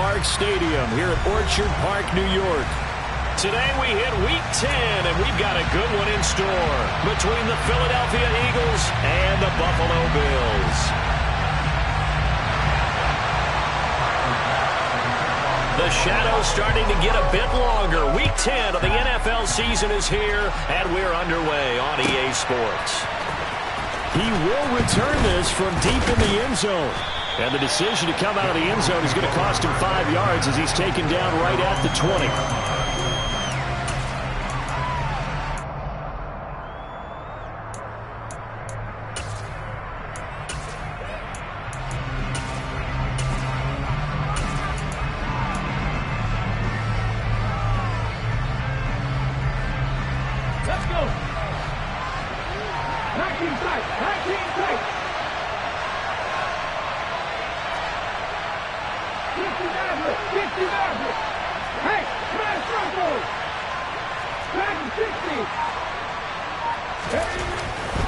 Park Stadium here at Orchard Park, New York. Today we hit Week 10, and we've got a good one in store between the Philadelphia Eagles and the Buffalo Bills. The shadow's starting to get a bit longer. Week 10 of the NFL season is here, and we're underway on EA Sports. He will return this from deep in the end zone. And the decision to come out of the end zone is going to cost him 5 yards as he's taken down right at the 20.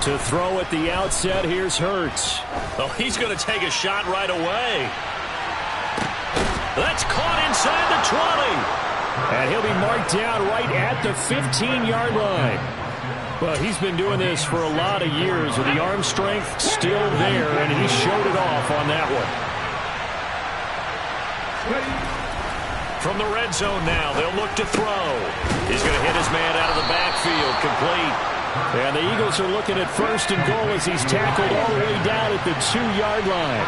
To throw at the outset, here's Hurts. Oh, he's going to take a shot right away. That's caught inside the 20. And he'll be marked down right at the 15-yard line. Well, he's been doing this for a lot of years with the arm strength still there, and he showed it off on that one. From the red zone now, they'll look to throw. He's going to hit his man out of the backfield, complete. And the Eagles are looking at first and goal as he's tackled all the way down at the 2-yard line.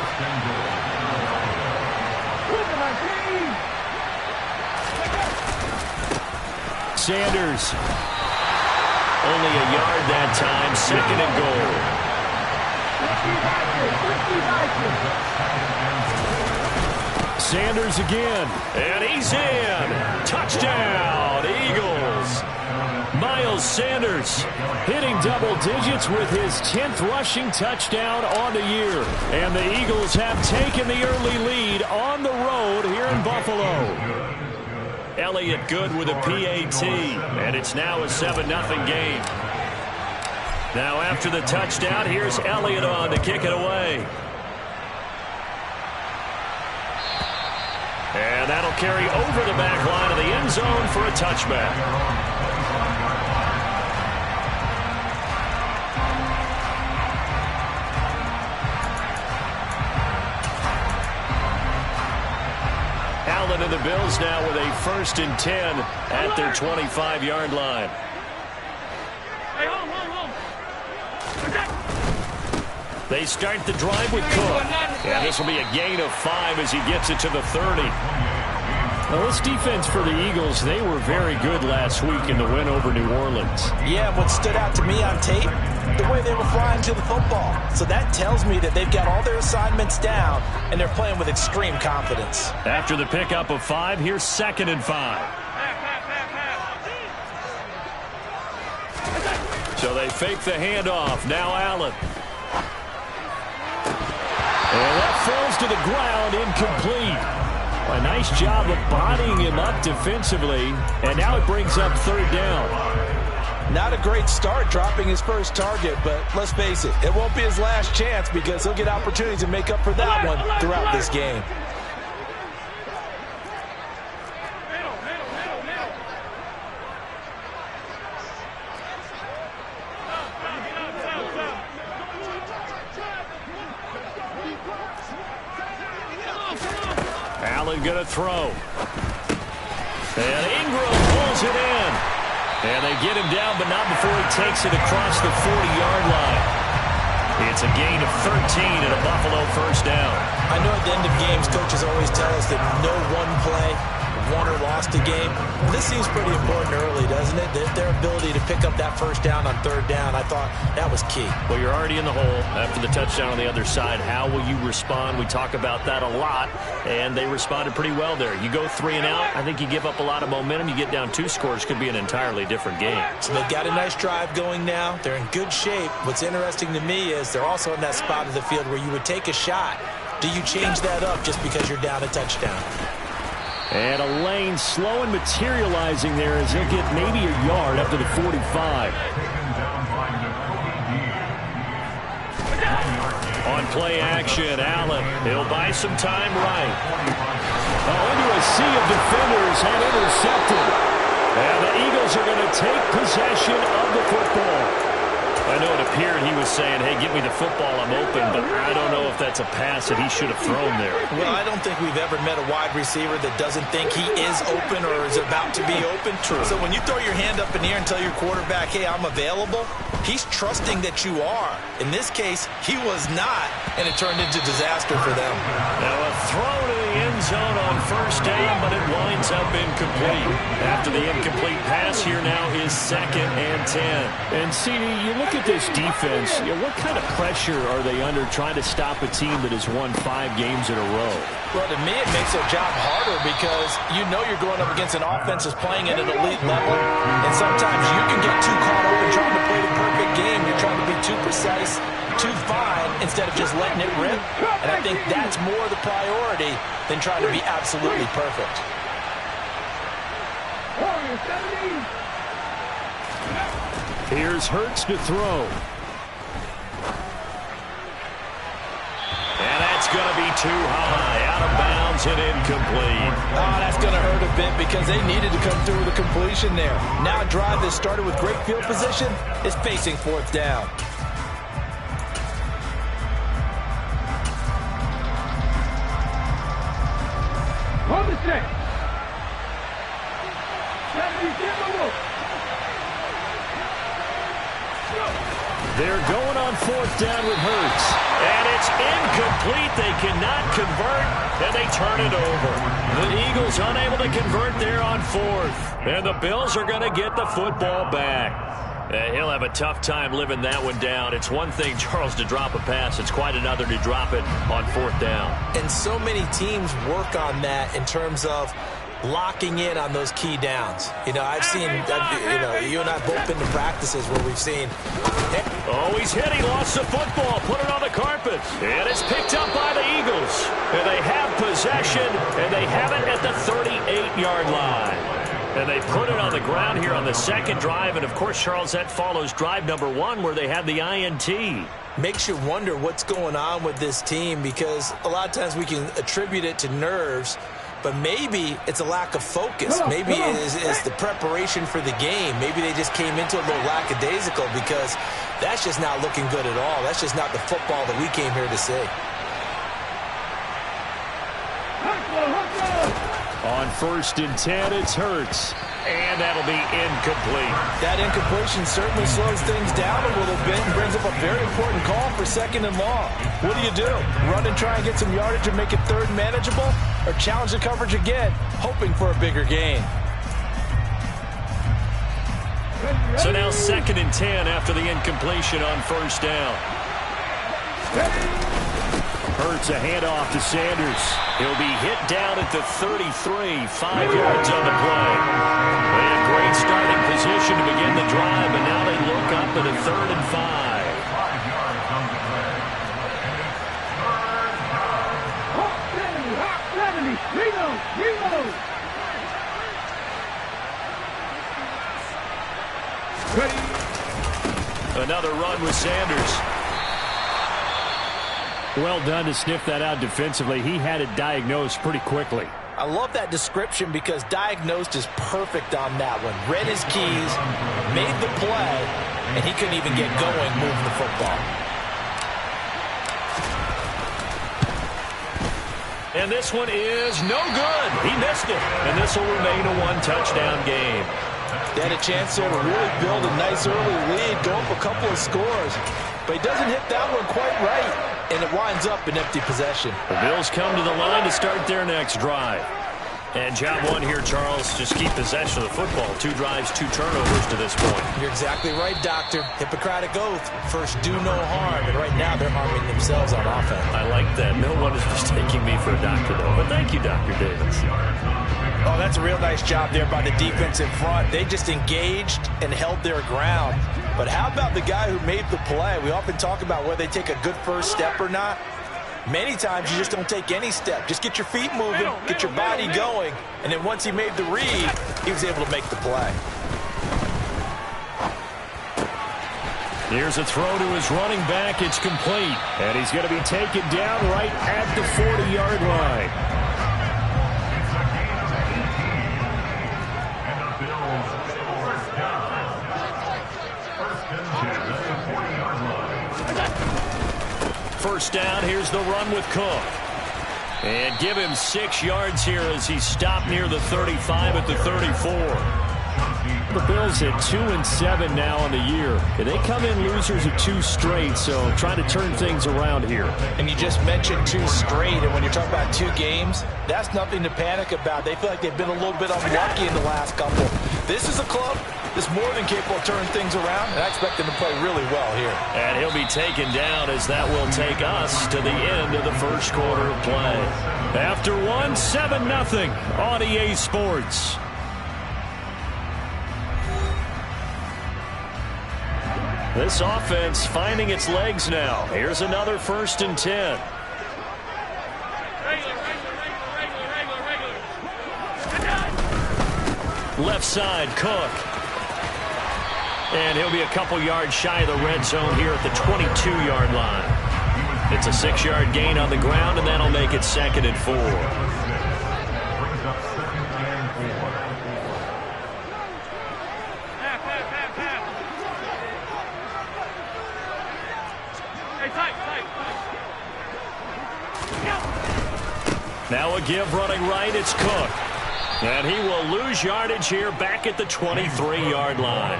Sanders. Only a yard that time, second and goal. Sanders again. And he's in. Touchdown, Eagles. Miles Sanders hitting double digits with his 10th rushing touchdown on the year. And the Eagles have taken the early lead on the road here in Buffalo. Elliott good with a PAT, and it's now a 7-0 game. Now after the touchdown, here's Elliott on to kick it away. And that'll carry over the back line of the end zone for a touchback. Allen and the Bills now with a 1st and 10 at their 25-yard line. They start the drive with Cook. And this will be a gain of 5 as he gets it to the 30. Well, this defense for the Eagles, they were very good last week in the win over New Orleans. Yeah, what stood out to me on tape, the way they were flying to the football. So that tells me that they've got all their assignments down, and they're playing with extreme confidence. After the pickup of 5, here's 2nd and 5. So they fake the handoff. Now Allen. And that falls to the ground, incomplete. A nice job of bodying him up defensively, and now it brings up 3rd down. Not a great start dropping his first target, but let's face it, it won't be his last chance because he'll get opportunities to make up for that one throughout this game. Allen going to throw. And Ingram pulls it in. And they get him down, but not before he takes it across the 40-yard line. It's a gain of 13 and a Buffalo 1st down. I know at the end of games, coaches always tell us that no one play won or lost a game. This seems pretty important early, doesn't it? Their ability to pick up that 1st down on 3rd down, I thought that was key. Well, you're already in the hole after the touchdown on the other side. How will you respond? We talk about that a lot, and they responded pretty well there. You go 3 and out, I think you give up a lot of momentum. You get down 2 scores, could be an entirely different game. So they've got a nice drive going now. They're in good shape. What's interesting to me is they're also in that spot of the field where you would take a shot. Do you change that up just because you're down a touchdown? And a lane slow and materializing there as he'll get maybe a yard up to the 45. On play action, Allen. He'll buy some time right. Oh, into and intercepted. And the Eagles are going to take possession of the football. I know it appeared he was saying, hey, give me the football, I'm open, but I don't know if that's a pass that he should have thrown there. Well, I don't think we've ever met a wide receiver that doesn't think he is open or is about to be open. True. So when you throw your hand up in the air and tell your quarterback, hey, I'm available, he's trusting that you are. In this case, he was not, and it turned into disaster for them. Now a throw to the end zone on first down, but it winds up incomplete. After the incomplete pass, here now is 2nd and 10. And CD, you look at this defense, what kind of pressure are they under trying to stop a team that has won 5 games in a row? Well, to me, it makes their job harder because you know you're going up against an offense that's playing at an elite level, and sometimes you can get too caught up in trying to play the perfect game. You're trying to be too precise, too fine, instead of just letting it rip, and I think that's more the priority than trying to be absolutely perfect. Here's Hurts to throw. And that's going to be too high. Out of bounds and incomplete. Oh, that's going to hurt a bit because they needed to come through with a completion there. Now a drive that started with great field position is facing 4th down. On the stick. They're going on 4th down with Hurts. And it's incomplete. They cannot convert, and they turn it over. The Eagles unable to convert there on 4th. And the Bills are going to get the football back. He'll have a tough time living that one down. It's one thing, Charles, to drop a pass. It's quite another to drop it on 4th down. And so many teams work on that in terms of locking in on those key downs. You know, I've seen, you and I have both been to practices where we've seen. Oh, he's hit. He lost the football. Put it on the carpet. And it's picked up by the Eagles. And they have possession, and they have it at the 38-yard line. And they put it on the ground here on the 2nd drive. And, of course, Charles, that follows drive number 1 where they had the INT. Makes you wonder what's going on with this team because a lot of times we can attribute it to nerves, but maybe it's a lack of focus. Maybe it is the preparation for the game. Maybe they just came into a little lackadaisical because that's just not looking good at all. That's just not the football that we came here to see. On 1st and 10, it's Hurts. And that'll be incomplete. That incompletion certainly slows things down a little bit and brings up a very important call for 2nd and long. What do? Run and try and get some yardage and make it 3rd manageable? Or challenge the coverage again, hoping for a bigger gain? So now 2nd and 10 after the incompletion on 1st down. Hurts a handoff to Sanders. He'll be hit down at the 33, 5 yards on the play. They had great starting position to begin the drive, and now they look up at a 3rd and 5. Another run with Sanders. Well done to sniff that out defensively. He had it diagnosed pretty quickly. I love that description because diagnosed is perfect on that one. Read his keys, made the play, and he couldn't even get going moving the football. And this one is no good. He missed it. And this will remain a 1-touchdown game. They had a chance there to really build a nice early lead, go up a couple of scores. But he doesn't hit that one quite right, and it winds up in empty possession. The Bills come to the line to start their next drive. And job 1 here, Charles, just keep possession of the football. 2 drives, 2 turnovers to this point. You're exactly right, Doctor. Hippocratic oath. First, do no harm. And right now, they're harming themselves on offense. I like that. No one is mistaking me for a doctor, though. But thank you, Dr. Davis. Oh, that's a real nice job there by the defense in front. They just engaged and held their ground. But how about the guy who made the play? We often talk about whether they take a good first step or not. Many times you just don't take any step. Just get your feet moving, get your body going, and then once he made the read, he was able to make the play. Here's a throw to his running back. It's complete. And he's going to be taken down right at the 40-yard line. first down. Here's the run with Cook. And give him 6 yards here as he stopped near the 35 at the 34. The Bills at 2-7 now on the year. And they come in losers of 2 straight, so trying to turn things around here. And you just mentioned 2 straight, and when you're talking about 2 games, that's nothing to panic about. They feel like they've been a little bit unlucky in the last couple. This is a club that's more than capable of turning things around, and I expect them to play really well here. And he'll be taken down as that will take us to the end of the first quarter of play. After 1, 7-0 on EA Sports. This offense finding its legs now. Here's another 1st and 10. Left side, Cook. And he'll be a couple yards shy of the red zone here at the 22-yard line. It's a 6-yard gain on the ground, and that'll make it 2nd and 4. Now a give running right, it's Cook. And he will lose yardage here back at the 23-yard line.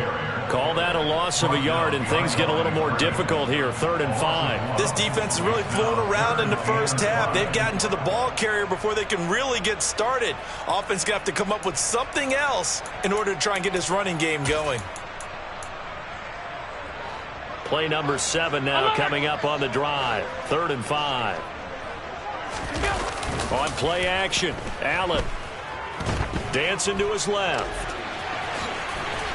Call that a loss of a yard, and things get a little more difficult here, 3rd and 5. This defense is really flown around in the first half. They've gotten to the ball carrier before they can really get started. Offense going to have to come up with something else in order to try and get this running game going. Play number 7 now coming up on the drive. 3rd and 5. On play action, Allen dancing to his left.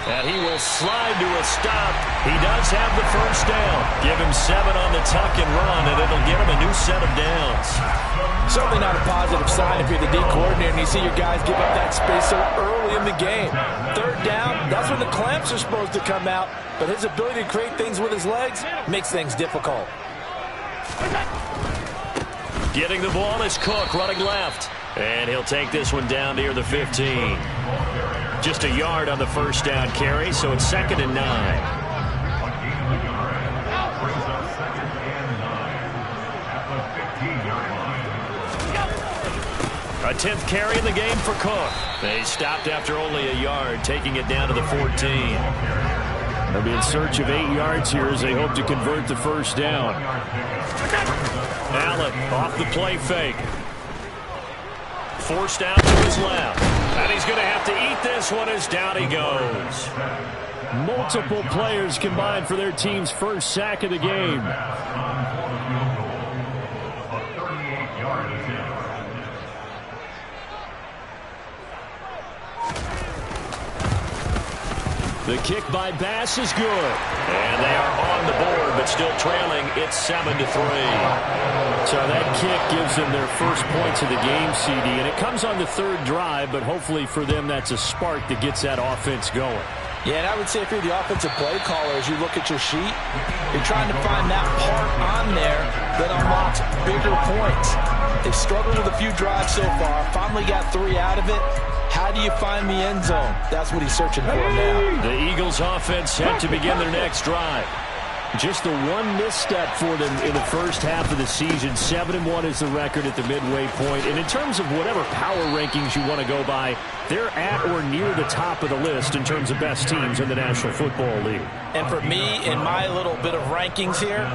And he will slide to a stop. He does have the first down. Give him 7 on the tuck and run, and it'll get him a new set of downs. Certainly not a positive sign if you're the D coordinator and you see your guys give up that space so early in the game. 3rd down, that's when the clamps are supposed to come out, but his ability to create things with his legs makes things difficult. Getting the ball is Cook running left. And he'll take this one down near the 15. Just a yard on the first down carry, so it's 2nd and 9. A 10th carry in the game for Cook. They stopped after only a yard, taking it down to the 14. They'll be in search of 8 yards here as they hope to convert the first down. Allen off the play fake. Forced out to his left. And he's going to have to eat this one as down he goes. Multiple players combined for their team's first sack of the game. The kick by Bass is good. And they are on the board, but still trailing. It's 7-3. So that kick gives them their first points of the game, CD. And it comes on the 3rd drive, but hopefully for them that's a spark that gets that offense going. Yeah, and I would say if you're the offensive play caller, as you look at your sheet, you're trying to find that part on there that unlocks bigger points. They've struggled with a few drives so far. Finally got 3 out of it. How do you find the end zone? That's what he's searching for now. The Eagles offense set to begin their next drive. Just the one misstep for them in the first half of the season. 7-1 is the record at the midway point. And in terms of whatever power rankings you want to go by, they're at or near the top of the list in terms of best teams in the National Football League. And for me, in my little bit of rankings here,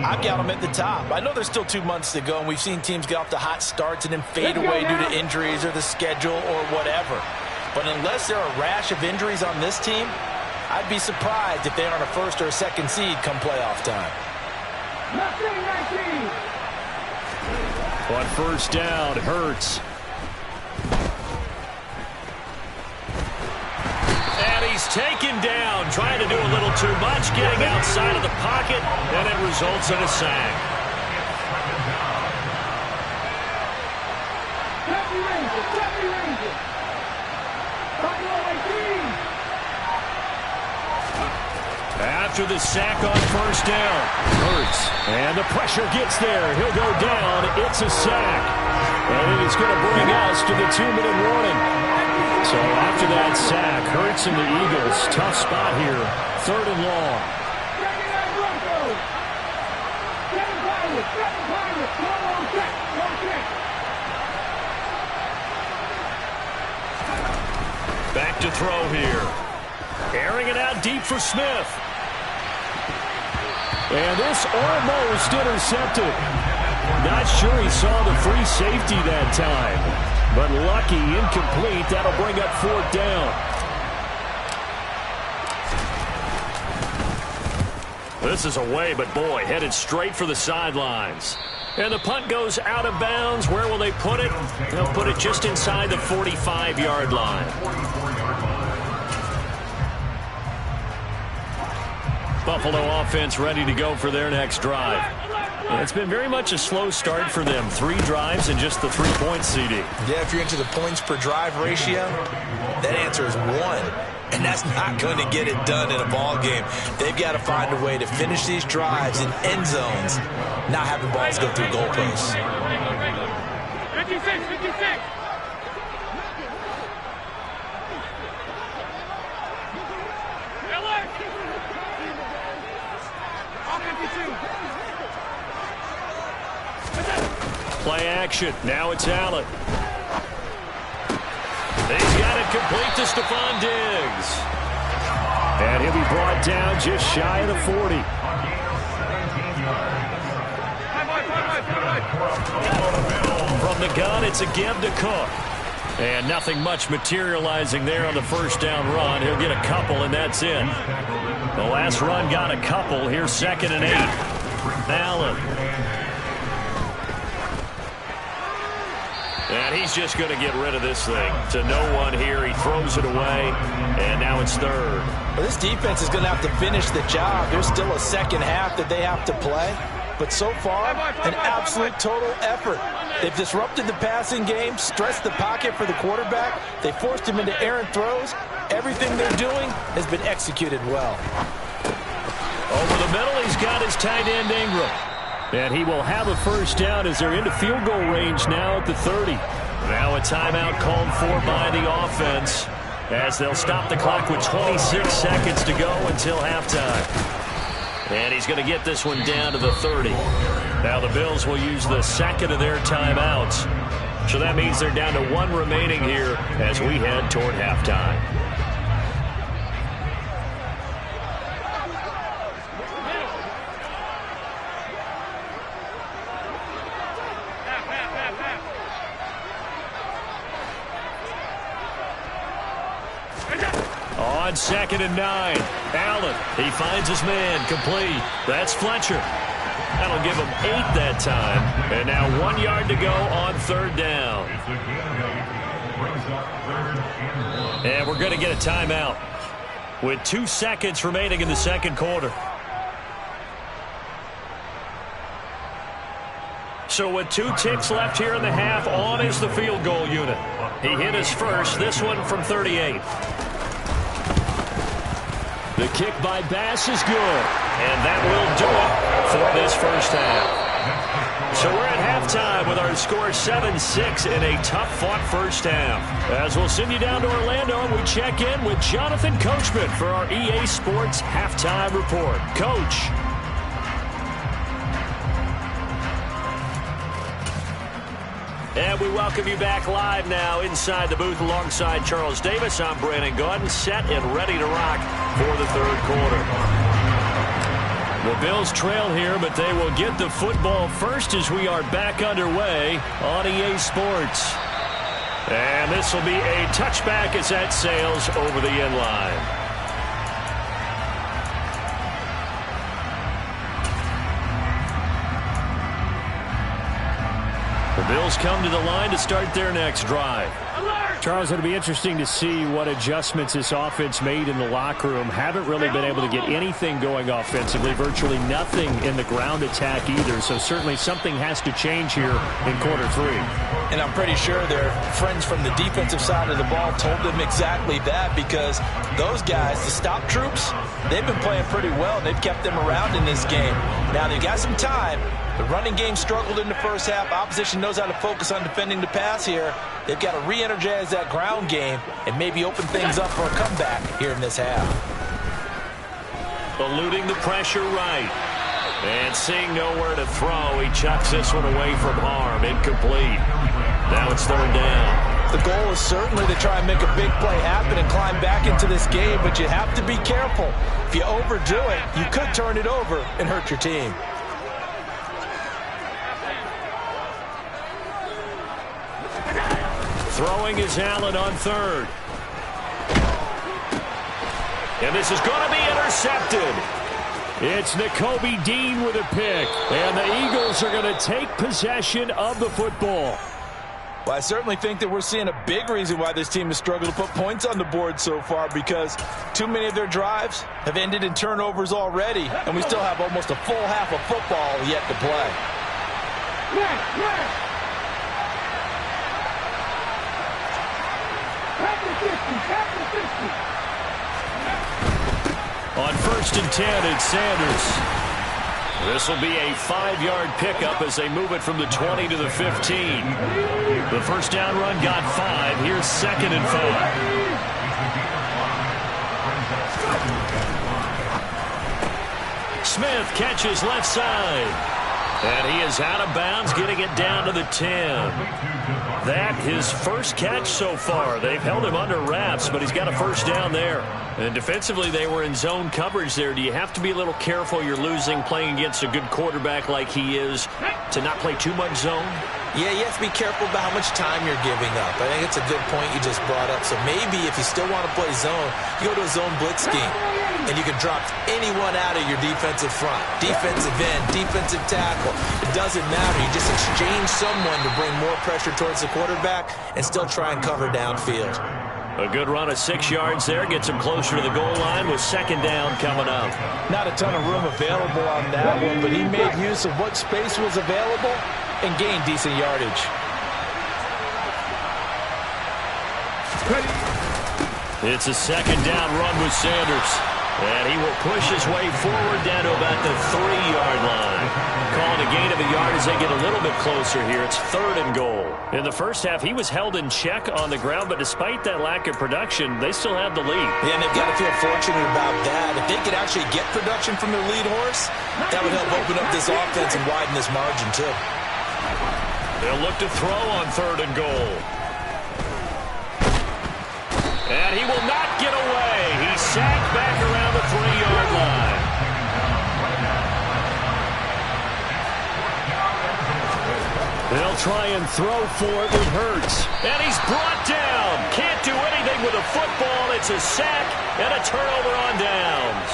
I've got them at the top. I know there's still 2 months to go, and we've seen teams get off to hot starts and then fade away due to injuries or the schedule or whatever. But unless there are a rash of injuries on this team, I'd be surprised if they aren't a 1st or a 2nd seed come playoff time. On first down, Hurts. And he's taken down, trying to do a little too much, getting outside of the pocket, and it results in a sack. After the sack on first down, Hurts, and the pressure gets there. He'll go down. It's a sack. And it is going to bring us to the 2-minute warning. So after that sack, Hurts and the Eagles, tough spot here. 3rd and long. Back to throw here. Airing it out deep for Smith. And this almost intercepted. Not sure he saw the free safety that time. But lucky, incomplete. That'll bring up 4th down. This is away, but boy, headed straight for the sidelines. And the punt goes out of bounds. Where will they put it? They'll put it just inside the 45-yard line. Buffalo offense ready to go for their next drive. And it's been very much a slow start for them. 3 drives and just the 3 points, CD. Yeah, if you're into the points per drive ratio, that answer is 1. And that's not going to get it done in a ball game. They've got to find a way to finish these drives in end zones, not having balls go through goalposts. 56, 56. Play action. Now it's Allen. He's got it complete to Stephon Diggs. And he'll be brought down just shy of the 40. From the gun, it's a give to Cook. And nothing much materializing there on the first down run. He'll get a couple, and that's it. The last run got a couple. Here's 2nd and 8. Allen. And he's just going to get rid of this thing. To no one here. He throws it away. And now it's 3rd. Well, this defense is going to have to finish the job. There's still a second half that they have to play. But so far, an absolute total effort. They've disrupted the passing game, stressed the pocket for the quarterback. They forced him into errant throws. Everything they're doing has been executed well. Over the middle, he's got his tight end Ingram. And he will have a first down as they're into field goal range now at the 30. Now a timeout called for by the offense as they'll stop the clock with 26 seconds to go until halftime. And he's going to get this one down to the 30. Now the Bills will use the second of their timeouts. So that means they're down to 1 remaining here as we head toward halftime. On 2nd and 9, Allen, he finds his man, complete. That's Fletcher. That'll give him 8 that time. And now 1 yard to go on 3rd down. And we're going to get a timeout with 2 seconds remaining in the second quarter. So with 2 ticks left here in the half, on is the field goal unit. He hit his first, this one from 38. The kick by Bass is good. And that will do it for this first half. So we're at halftime with our score 7-6 in a tough-fought first half. As we'll send you down to Orlando, we check in with Jonathan Coachman for our EA Sports Halftime Report. Coach. And we welcome you back live now inside the booth alongside Charles Davis. I'm Brandon Gaudin, set and ready to rock for the third quarter. The Bills trail here, but they will get the football first as we are back underway on EA Sports. And this will be a touchback as that sails over the end line. The Bills come to the line to start their next drive. Charles, it'll be interesting to see what adjustments this offense made in the locker room. Haven't really been able to get anything going offensively, virtually nothing in the ground attack either. So certainly something has to change here in quarter 3. And I'm pretty sure their friends from the defensive side of the ball told them exactly that, because those guys, the stop troops, they've been playing pretty well, and they've kept them around in this game. Now they've got some time. The running game struggled in the first half. Opposition knows how to focus on defending the pass here. They've got to re-energize that ground game and maybe open things up for a comeback here in this half. Eluding the pressure right. And seeing nowhere to throw, he chucks this one away from harm. Incomplete. Now it's third down. The goal most certainly to try and make a big play happen and climb back into this game, but you have to be careful. If you overdo it, you could turn it over and hurt your team. Throwing is Allen on third. And this is going to be intercepted. It's Nakobe Dean with a pick. And the Eagles are going to take possession of the football. Well, I certainly think that we're seeing a big reason why this team has struggled to put points on the board so far, because too many of their drives have ended in turnovers already, and we still have almost a full half of football yet to play. On 1st and 10, it's Sanders. This will be a 5-yard pickup as they move it from the 20 to the 15. The first down run got 5. Here's 2nd and 5. Smith catches left side. And he is out of bounds, getting it down to the 10. That his first catch so far. They've held him under wraps, but he's got a first down there. And defensively, they were in zone coverage there. Do you have to be a little careful? You're losing playing against a good quarterback like he is to not play too much zone? Yeah, you have to be careful about how much time you're giving up. I think it's a good point you just brought up. So maybe if you still want to play zone, you go to a zone blitz scheme. And you can drop anyone out of your defensive front. Defensive end, defensive tackle. It doesn't matter. You just exchange someone to bring more pressure towards the quarterback and still try and cover downfield. A good run of 6 yards there. Gets him closer to the goal line with 2nd down coming up. Not a ton of room available on that one, but he made use of what space was available and gained decent yardage. It's a 2nd down run with Sanders. And he will push his way forward down to about the 3-yard line. Calling a gain of a yard as they get a little bit closer here. It's 3rd and goal. In the first half, he was held in check on the ground, but despite that lack of production, they still have the lead. Yeah, and they've got to feel fortunate about that. If they could actually get production from their lead horse, that would help open up this offense and widen this margin, too. They'll look to throw on 3rd and goal. And he will not get away. He's sacked back around the 3-yard line. They'll try and throw for it with Hurts. And he's brought down. Can't do anything with a football. It's a sack and a turnover on downs.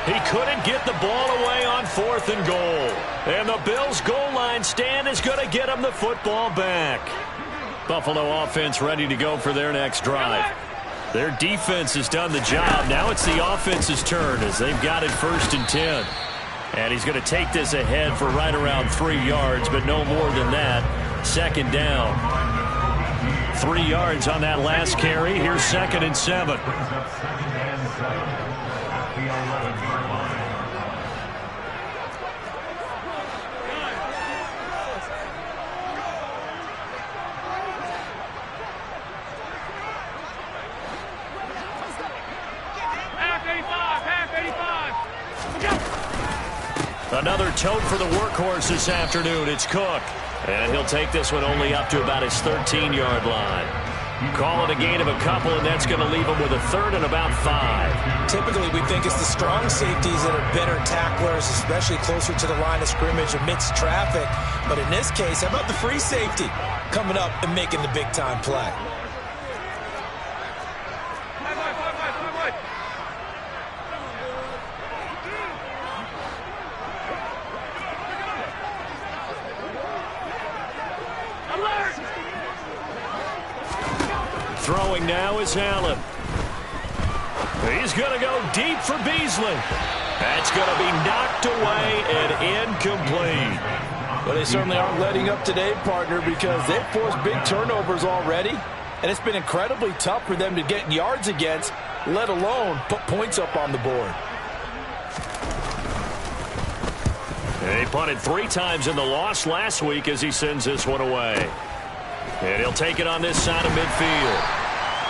He couldn't get the ball away on 4th and goal. And the Bills' goal line stand is going to get him the football back. Buffalo offense ready to go for their next drive. Their defense has done the job. Now it's the offense's turn as they've got it 1st and 10. And he's going to take this ahead for right around 3 yards, but no more than that. 2nd down. 3 yards on that last carry. Here's 2nd and 7. Another tote for the workhorse this afternoon. It's Cook. And he'll take this one only up to about his 13-yard line. Call it a gain of a couple, and that's going to leave him with a 3rd and about 5. Typically, we think it's the strong safeties that are better tacklers, especially closer to the line of scrimmage amidst traffic. But in this case, how about the free safety coming up and making the big-time play? Throwing now is Allen. He's going to go deep for Beasley. That's going to be knocked away and incomplete. Well, they certainly aren't letting up today, partner, because they've forced big turnovers already, and it's been incredibly tough for them to get yards against, let alone put points up on the board. He punted 3 times in the loss last week as he sends this one away. And he'll take it on this side of midfield.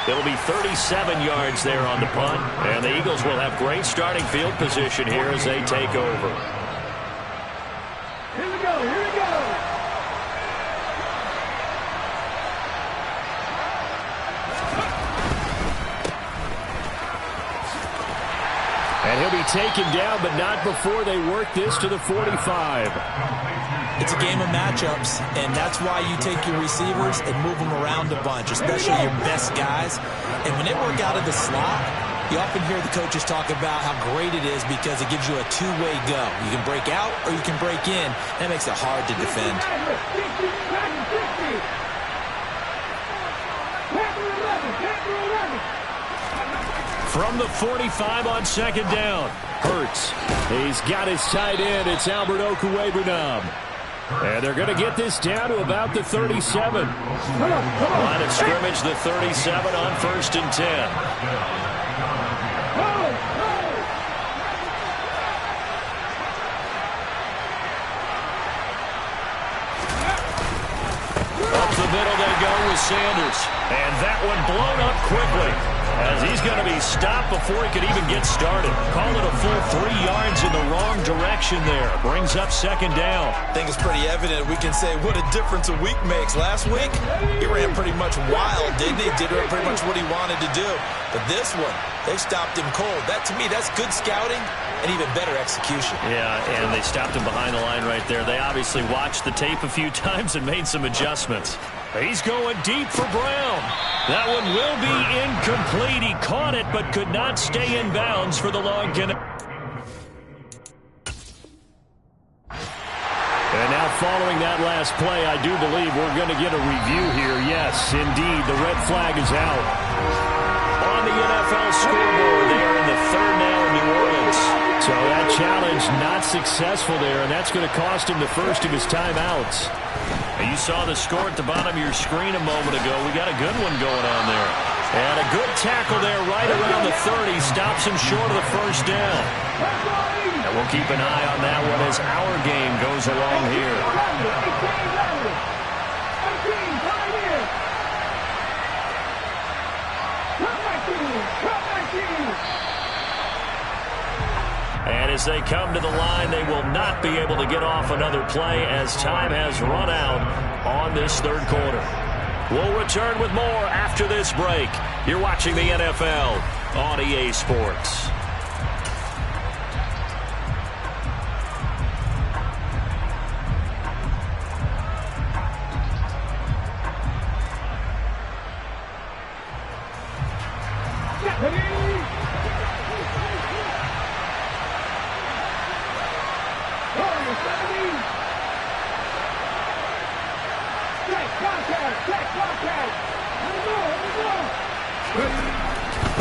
It'll be 37 yards there on the punt. And the Eagles will have great starting field position here as they take over. Here we go, here we go. they take him down, but not before they work this to the 45. It's a game of matchups, and that's why you take your receivers and move them around a bunch, especially your best guys. And when they work out of the slot, you often hear the coaches talk about how great it is because it gives you a two-way go. You can break out or you can break in. That makes it hard to defend. From the 45 on second down, Hurts. He's got his tight end. It's Albert Okwuegbunam. And they're going to get this down to about the 37. Line of scrimmage, the 37 on 1st and 10. Up the middle they go with Sanders. And that one blown up quickly, as he's going to be stopped before he could even get started. Call it a full 3 yards in the wrong direction there. Brings up second down. I think it's pretty evident. We can say what a difference a week makes. Last week, he ran pretty much wild, didn't he? Did pretty much what he wanted to do. But this one, they stopped him cold. That, to me, that's good scouting and even better execution. Yeah, and they stopped him behind the line right there. They obviously watched the tape a few times and made some adjustments. He's going deep for Brown. That one will be incomplete. He caught it but could not stay in bounds for the long connection. And now following that last play, I do believe we're going to get a review here. Yes, indeed, the red flag is out. On the NFL scoreboard, they are in the 3rd now in New Orleans. So that challenge not successful there, and that's going to cost him the first of his timeouts. You saw the score at the bottom of your screen a moment ago. We got a good one going on there. And a good tackle there right around the 30. Stops him short of the first down. And we'll keep an eye on that one as our game goes along here. And as they come to the line, they will not be able to get off another play as time has run out on this 3rd quarter. We'll return with more after this break. You're watching the NFL on EA Sports.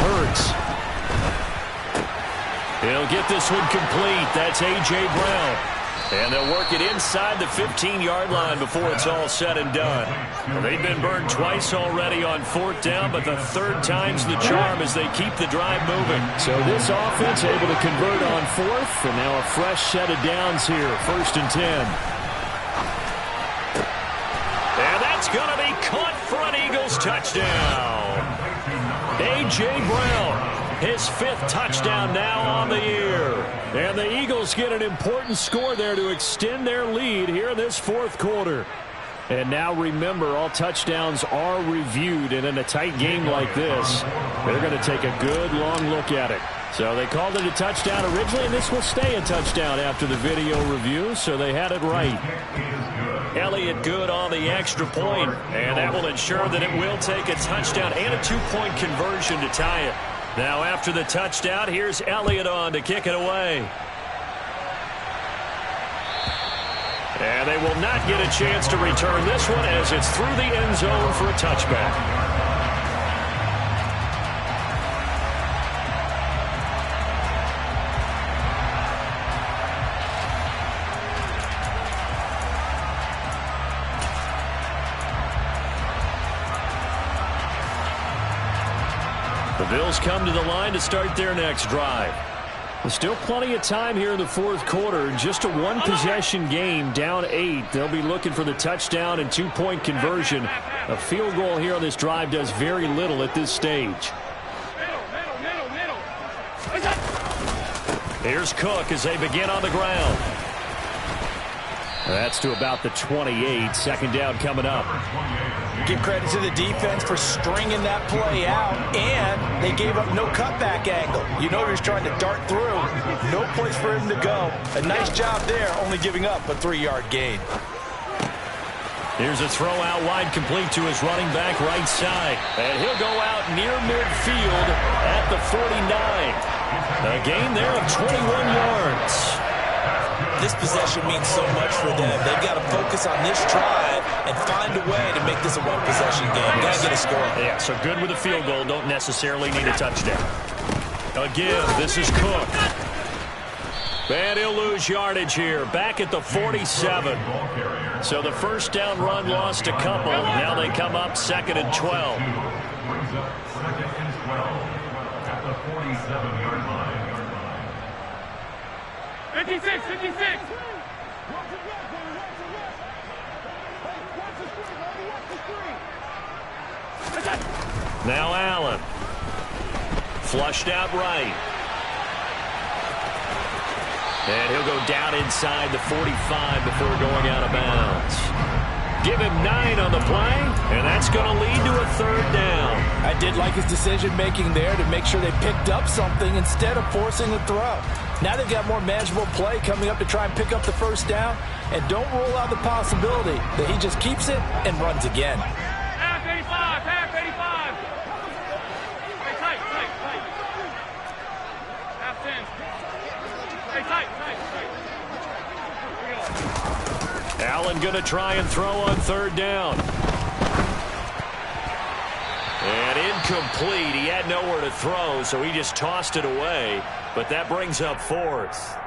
Hurts. He'll get this one complete. That's A.J. Brown. And they'll work it inside the 15-yard line before it's all said and done. Well, they've been burned twice already on 4th down, but the 3rd time's the charm as they keep the drive moving. So this offense able to convert on 4th, and now a fresh set of downs here, 1st and 10. And that's going to be caught for an Eagles touchdown. A.J. Brown, his 5th touchdown now on the year. And the Eagles get an important score there to extend their lead here in this 4th quarter. And now remember, all touchdowns are reviewed, and in a tight game like this, they're going to take a good long look at it. So they called it a touchdown originally, and this will stay a touchdown after the video review, so they had it right. Elliott good on the extra point, and that will ensure that it will take a touchdown and a 2-point conversion to tie it. Now after the touchdown, here's Elliott on to kick it away. And they will not get a chance to return this one as it's through the end zone for a touchback. The Bills come to the line to start their next drive. There's still plenty of time here in the 4th quarter. Just a 1-possession game, down 8. They'll be looking for the touchdown and 2-point conversion. A field goal here on this drive does very little at this stage. Here's Cook as they begin on the ground. That's to about the 28. Second down coming up. Give credit to the defense for stringing that play out, and they gave up no cutback angle. You know he was trying to dart through. No place for him to go. A nice job there, only giving up a 3-yard gain. Here's a throw out wide, complete to his running back right side. And he'll go out near midfield at the 49. A gain there of 21 yards. This possession means so much for them. They've got to focus on this drive and find a way to make this a one-possession game. Got to get a score. Yeah, so good with a field goal. Don't necessarily need a touchdown. Again, this is Cook. And he'll lose yardage here. Back at the 47. So the first down run lost a couple. Now they come up 2nd and 12. Brings up 2nd and 12 at the 47-yard line. 56, 56. Now Allen. Flushed out right. And he'll go down inside the 45 before going out of bounds. Give him 9 on the play, and that's going to lead to a 3rd down. I did like his decision-making there to make sure they picked up something instead of forcing the throw. Now they've got more manageable play coming up to try and pick up the first down, and don't rule out the possibility that he just keeps it and runs again. Half 85, half 85. Hey, tight. Half 10. Hey, tight. Allen going to try and throw on 3rd down. And incomplete. He had nowhere to throw, so he just tossed it away. But that brings up 4th.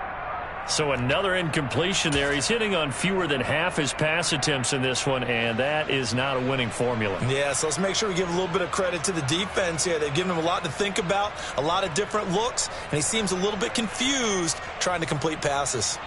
So another incompletion there. He's hitting on fewer than half his pass attempts in this one, and that is not a winning formula. Yeah, so let's make sure we give a little bit of credit to the defense here. They've given him a lot to think about, a lot of different looks, and he seems a little bit confused trying to complete passes.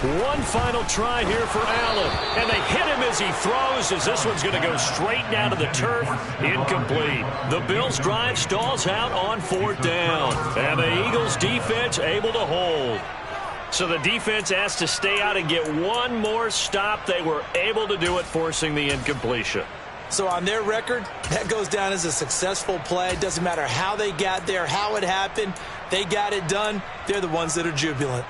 One final try here for Allen. And they hit him as he throws, as this one's going to go straight down to the turf. Incomplete. The Bills' drive stalls out on 4th down. And the Eagles' defense able to hold. So the defense asked to stay out and get one more stop. They were able to do it, forcing the incompletion. So on their record, that goes down as a successful play. It doesn't matter how they got there, how it happened. They got it done. They're the ones that are jubilant.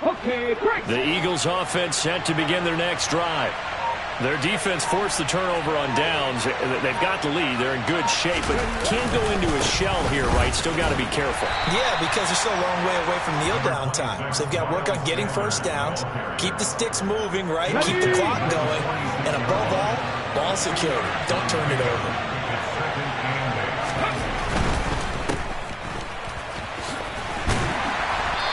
Okay, great. The Eagles offense set to begin their next drive. Their defense forced the turnover on downs. They've got the lead. They're in good shape, but can't go into a shell here, right? Still got to be careful. Yeah, because they're still a long way away from kneel down time. So they've got to work on getting first downs, keep the sticks moving, right? Keep the clock going. And above all, ball security. Don't turn it over.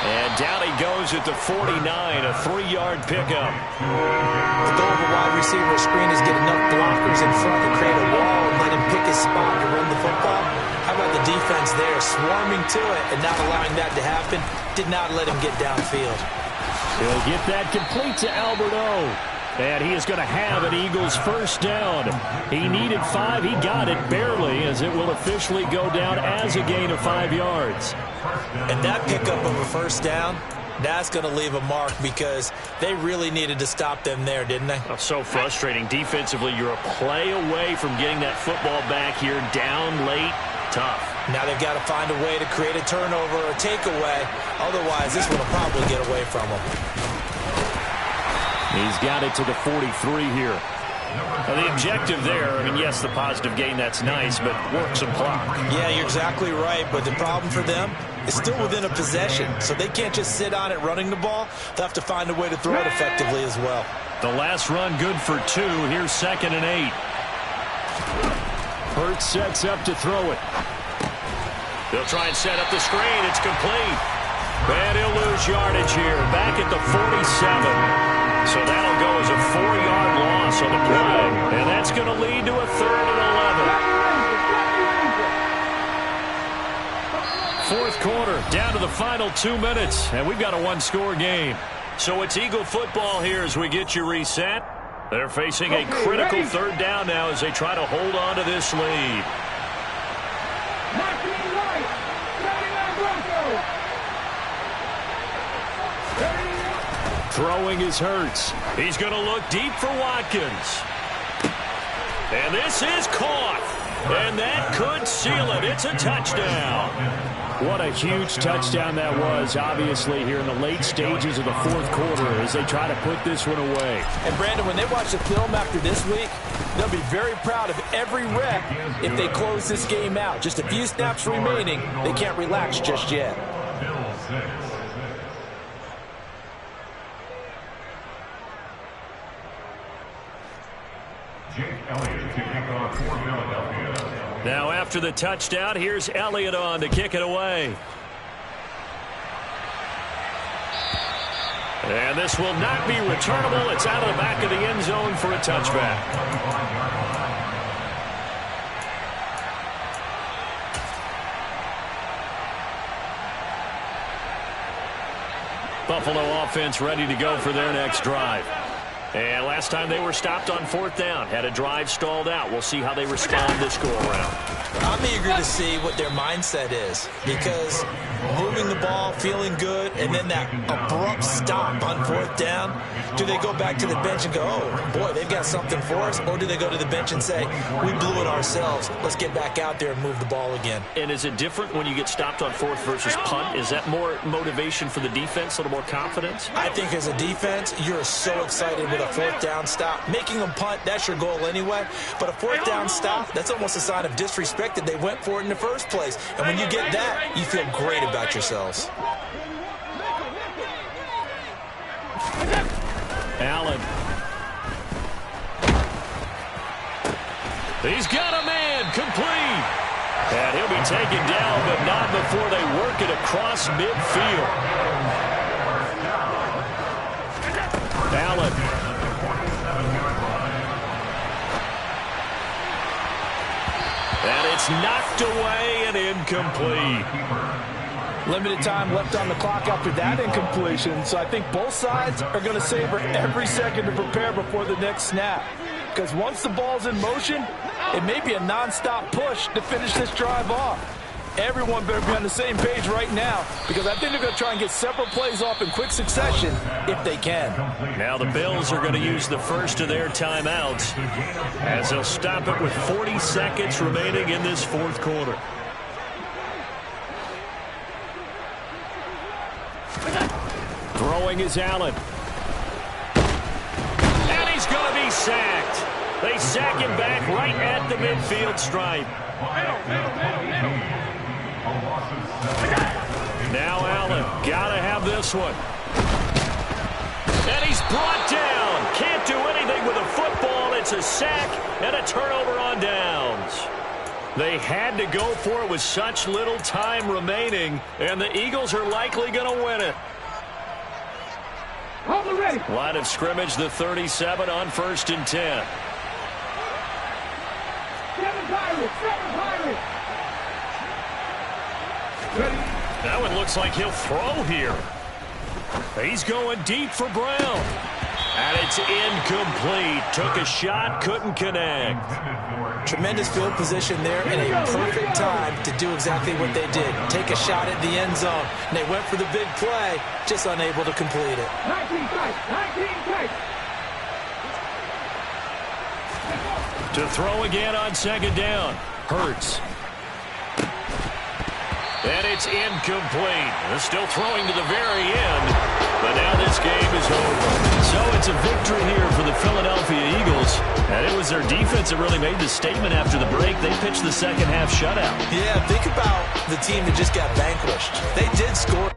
And down he goes at the 49, a 3-yard pickup. The goal of a wide receiver screen is get enough blockers in front to create a wall and let him pick his spot to run the football. How about the defense there, swarming to it and not allowing that to happen? Did not let him get downfield. He'll get that complete to Alberto. And he is going to have an Eagles first down. He needed 5. He got it barely, as it will officially go down as a gain of 5 yards. And that pickup of a first down, that's going to leave a mark because they really needed to stop them there, didn't they? Oh, so frustrating. Defensively, you're a play away from getting that football back here, down late, tough. Now they've got to find a way to create a turnover or takeaway. Otherwise, this one will probably get away from them. He's got it to the 43 here. Now, the objective there, I mean, yes, the positive gain, that's nice, but work some clock. Yeah, you're exactly right, but the problem for them is still within a possession, so they can't just sit on it running the ball. They'll have to find a way to throw it effectively as well. The last run good for 2. Here's 2nd and 8. Hurts sets up to throw it. They'll try and set up the screen. It's complete. And he'll lose yardage here. Back at the 47. So that'll go as a 4-yard loss on the play. And that's going to lead to a 3rd and 11. Fourth quarter, down to the final 2 minutes, and we've got a one-score game. So it's Eagle football here as we get you reset. They're facing a critical 3rd down now as they try to hold on to this lead. Throwing is Hurts. He's going to look deep for Watkins. And this is caught. And that could seal it. It's a touchdown. What a huge touchdown that was, obviously, here in the late stages of the fourth quarter as they try to put this one away. And, Brandon, when they watch the film after this week, they'll be very proud of every rep if they close this game out. Just a few snaps remaining. They can't relax just yet. Now after the touchdown, here's Elliott on to kick it away. And this will not be returnable. It's out of the back of the end zone for a touchback. Buffalo offense ready to go for their next drive. And last time they were stopped on 4th down, had a drive stalled out. We'll see how they respond this go-around. I'm eager to see what their mindset is, because moving the ball, feeling good, and then that abrupt stop on 4th down, do they go back to the bench and go, oh, boy, they've got something for us, or do they go to the bench and say, we blew it ourselves, let's get back out there and move the ball again? And is it different when you get stopped on 4th versus punt? Is that more motivation for the defense, a little more confidence? I think as a defense, you're so excited with a 4th down stop. Making them punt, that's your goal anyway. But a 4th down stop, that's almost a sign of disrespect that they went for it in the first place. And when you get that, you feel great about yourselves. Allen. He's got a man, complete. And he'll be taken down, but not before they work it across midfield. Allen. And it's knocked away and incomplete. Limited time left on the clock after that incompletion, so I think both sides are going to savor every second to prepare before the next snap. Because once the ball's in motion, it may be a non-stop push to finish this drive off. Everyone better be on the same page right now, because I think they're going to try and get several plays off in quick succession if they can. Now the Bills are going to use the first of their timeouts as they'll stop it with 40 seconds remaining in this fourth quarter. Throwing is Allen. And he's going to be sacked. They sack him back right at the midfield stripe. Now Allen, gotta have this one. And he's brought down. Can't do anything with a football. It's a sack and a turnover on downs. They had to go for it with such little time remaining, and the Eagles are likely going to win it. Line of scrimmage, the 37 on 1st and 10. That one looks like he'll throw here. He's going deep for Brown. And it's incomplete. Took a shot, couldn't connect. Tremendous field position there and a perfect time to do exactly what they did. Take a shot at the end zone. And they went for the big play, just unable to complete it. 19 tight. To throw again on 2nd down. Hurts. And it's incomplete. They're still throwing to the very end. But now this game is over. So it's a victory here for the Philadelphia Eagles. And it was their defense that really made the statement after the break. They pitched the second half shutout. Yeah, think about the team that just got vanquished. They did score.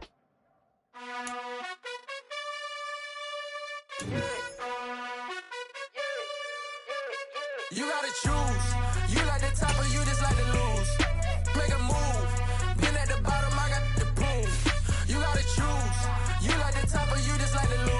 You gotta choose. You like the top or you just like to lose. Make a move. Been at the bottom, I got the boom. You gotta choose. You like the top or you just like to lose.